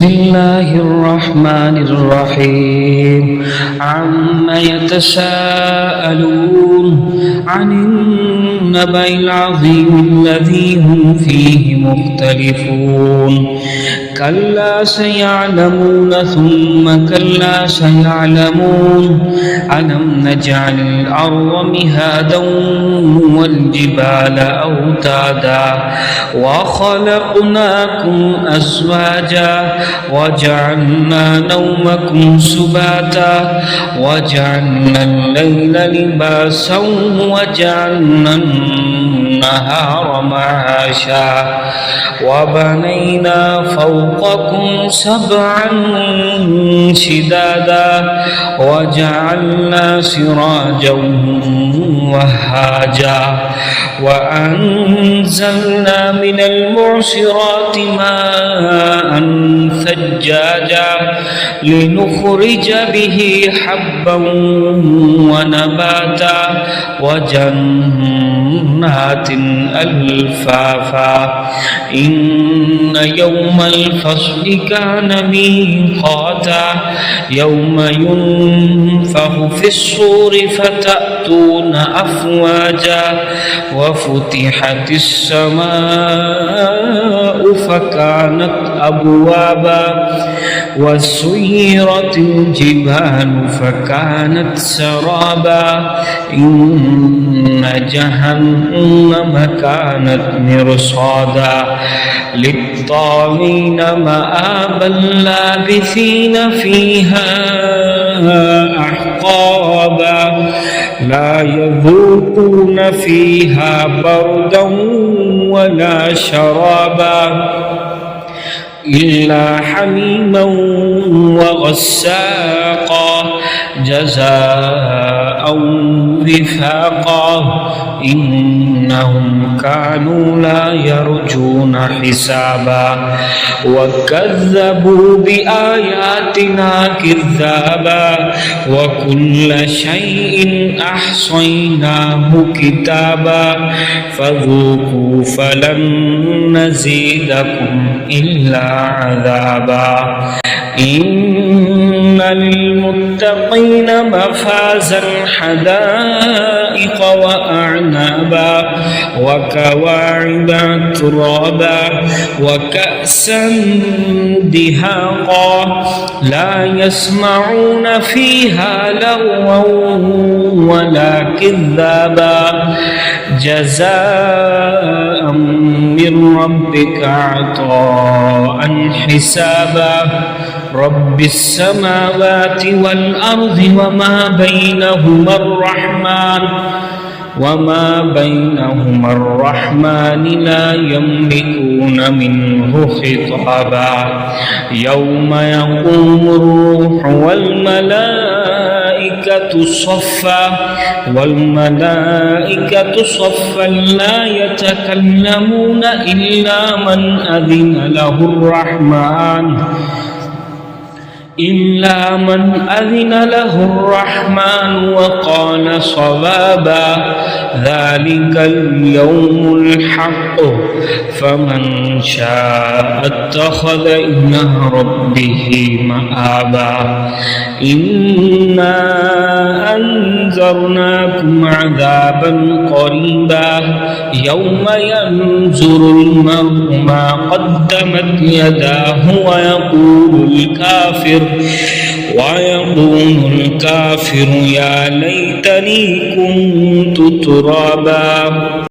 بسم الله الرحمن الرحيم عما يتساءلون عن النبأ العظيم الذي هم فيه مختلفون كلا سيعلمون ثم كلا سيعلمون ألم نجعل الأرض مهادا والجبال أوتادا وخلقناكم أزواجا وجعلنا نومكم سباتا وجعلنا الليل لباسا وجعلنا النهار معاشا وبنينا فوقكم سبعا شدادا وجعلنا سراجا وهاجا وأنزلنا من المعصرات ماء ثجاجا لنخرج به حبا ونباتا وجنات ألفافا إن يوم الفصل كان ميقاتا يوم ينفخ في الصور فتأتون أفواجا وفتحت السماء فكانت أبوابا وسيرت الجبال فكانت سرابا إن جهنم كانت مرصادا للطاغين مآبا لابثين فيها أحقابا لا يذوقون فيها بردا ولا شرابا إلا حميما وغساقا جزاء وفاقا إنهم كانوا لا يرجون حسابا وكذبوا بآياتنا كذابا وكل شيء أحصيناه كتابا فذوقوا فلن نزيدكم إلا عذابا إن للمتقين مفازا حدائق وأعنابا وكواعب ترابا وكأسا دهاقا لا يسمعون فيها لغوا ولا كذابا جزاء من ربك عطاء حسابا رب السماوات والأرض وما بينهما الرحمن لا يملكون منه خطابا يوم يقوم الروح والملائكة صفا لا يتكلمون إلا من أذن له الرحمن وقال صوابا ذلك اليوم الحق فمن شاء اتخذ إلى ربه مآبا إنا أنذرناكم عذابا قريبا يوم ينظر المرء ما قدمت يداه ويقول الكافر يا ليتني كنت ترابا.